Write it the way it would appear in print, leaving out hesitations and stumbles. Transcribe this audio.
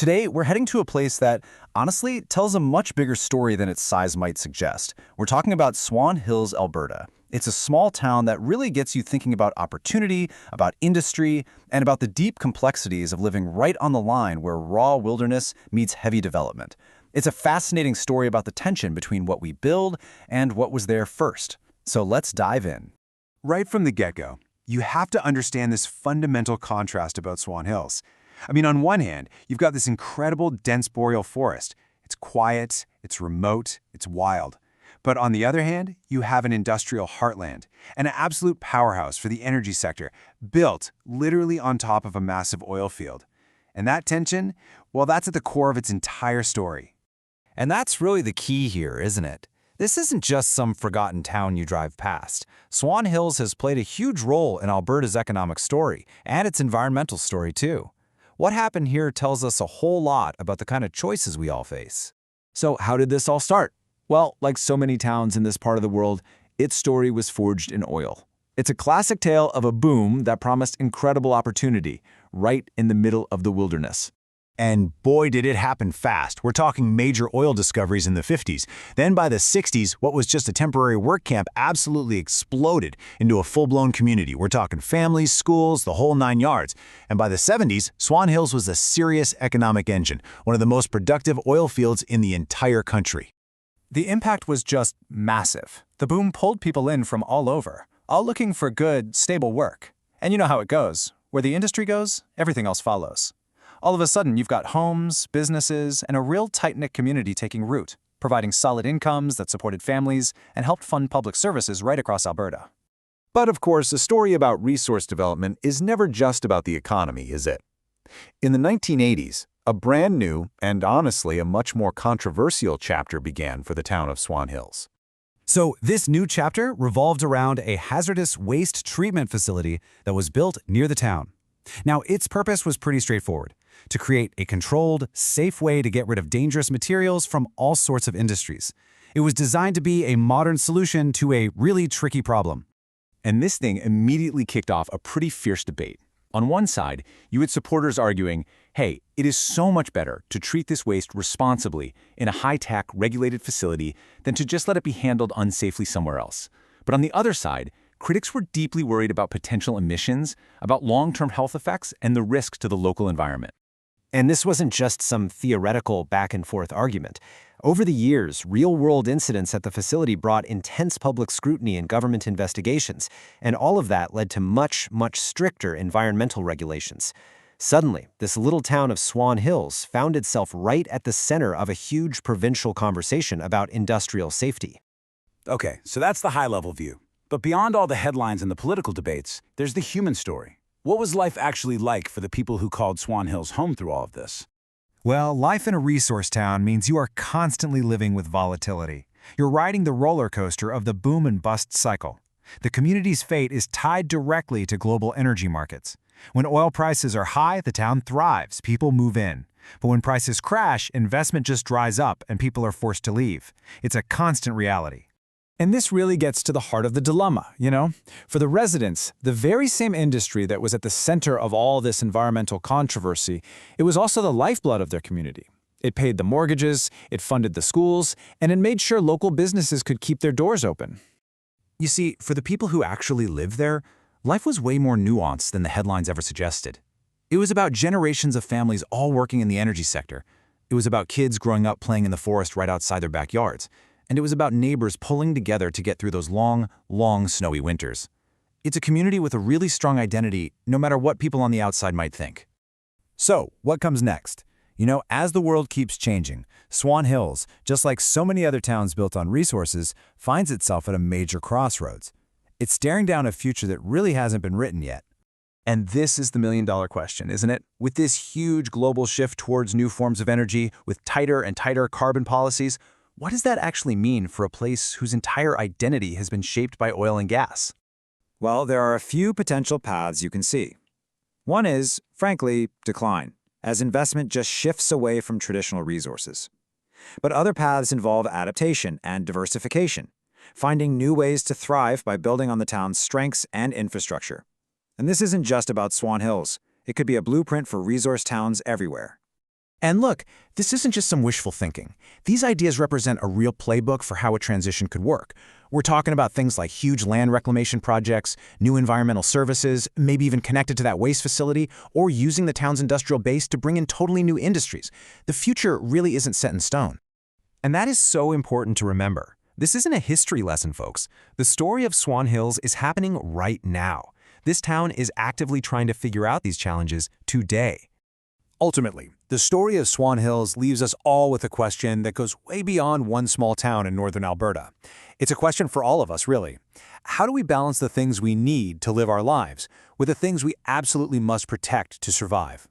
Today, we're heading to a place that, honestly, tells a much bigger story than its size might suggest. We're talking about Swan Hills, Alberta. It's a small town that really gets you thinking about opportunity, about industry, and about the deep complexities of living right on the line where raw wilderness meets heavy development. It's a fascinating story about the tension between what we build and what was there first. So let's dive in. Right from the get-go, you have to understand this fundamental contrast about Swan Hills. On one hand, you've got this incredible dense boreal forest. It's quiet, it's remote, it's wild. But on the other hand, you have an industrial heartland, an absolute powerhouse for the energy sector, built literally on top of a massive oil field. And that tension, well, that's at the core of its entire story. And that's really the key here, isn't it? This isn't just some forgotten town you drive past. Swan Hills has played a huge role in Alberta's economic story, and its environmental story too. What happened here tells us a whole lot about the kind of choices we all face. So how did this all start? Well, like so many towns in this part of the world, its story was forged in oil. It's a classic tale of a boom that promised incredible opportunity, right in the middle of the wilderness. And boy, did it happen fast. We're talking major oil discoveries in the 50s. Then by the 60s, what was just a temporary work camp absolutely exploded into a full-blown community. We're talking families, schools, the whole 9 yards. And by the 70s, Swan Hills was a serious economic engine, one of the most productive oil fields in the entire country. The impact was just massive. The boom pulled people in from all over, all looking for good, stable work. And you know how it goes. Where the industry goes, everything else follows. All of a sudden, you've got homes, businesses, and a real tight-knit community taking root, providing solid incomes that supported families and helped fund public services right across Alberta. But of course, a story about resource development is never just about the economy, is it? In the 1980s, a brand new, and honestly a much more controversial chapter began for the town of Swan Hills. So this new chapter revolved around a hazardous waste treatment facility that was built near the town. Now, its purpose was pretty straightforward: to create a controlled, safe way to get rid of dangerous materials from all sorts of industries. It was designed to be a modern solution to a really tricky problem. And this thing immediately kicked off a pretty fierce debate. On one side, you had supporters arguing, hey, it is so much better to treat this waste responsibly in a high-tech, regulated facility than to just let it be handled unsafely somewhere else. But on the other side, critics were deeply worried about potential emissions, about long-term health effects, and the risks to the local environment. And this wasn't just some theoretical back-and-forth argument. Over the years, real-world incidents at the facility brought intense public scrutiny and government investigations, and all of that led to much stricter environmental regulations. Suddenly, this little town of Swan Hills found itself right at the center of a huge provincial conversation about industrial safety. Okay, so that's the high-level view. But beyond all the headlines and the political debates, there's the human story. What was life actually like for the people who called Swan Hills home through all of this? Well, life in a resource town means you are constantly living with volatility. You're riding the roller coaster of the boom and bust cycle. The community's fate is tied directly to global energy markets. When oil prices are high, the town thrives, people move in. But when prices crash, investment just dries up and people are forced to leave. It's a constant reality. And this really gets to the heart of the dilemma, you know? For the residents, the very same industry that was at the center of all this environmental controversy, it was also the lifeblood of their community. It paid the mortgages, it funded the schools, and it made sure local businesses could keep their doors open. You see, for the people who actually lived there, life was way more nuanced than the headlines ever suggested. It was about generations of families all working in the energy sector. It was about kids growing up playing in the forest right outside their backyards. And it was about neighbors pulling together to get through those long snowy winters. It's a community with a really strong identity, no matter what people on the outside might think. So, what comes next? You know, as the world keeps changing, Swan Hills, just like so many other towns built on resources, finds itself at a major crossroads. It's staring down a future that really hasn't been written yet. And this is the million-dollar question, isn't it? With this huge global shift towards new forms of energy, with tighter and tighter carbon policies, what does that actually mean for a place whose entire identity has been shaped by oil and gas? Well, there are a few potential paths you can see. One is, frankly, decline, as investment just shifts away from traditional resources. But other paths involve adaptation and diversification, finding new ways to thrive by building on the town's strengths and infrastructure. And this isn't just about Swan Hills. It could be a blueprint for resource towns everywhere. And look, this isn't just some wishful thinking. These ideas represent a real playbook for how a transition could work. We're talking about things like huge land reclamation projects, new environmental services, maybe even connected to that waste facility, or using the town's industrial base to bring in totally new industries. The future really isn't set in stone. And that is so important to remember. This isn't a history lesson, folks. The story of Swan Hills is happening right now. This town is actively trying to figure out these challenges today. Ultimately, the story of Swan Hills leaves us all with a question that goes way beyond one small town in northern Alberta. It's a question for all of us, really. How do we balance the things we need to live our lives with the things we absolutely must protect to survive?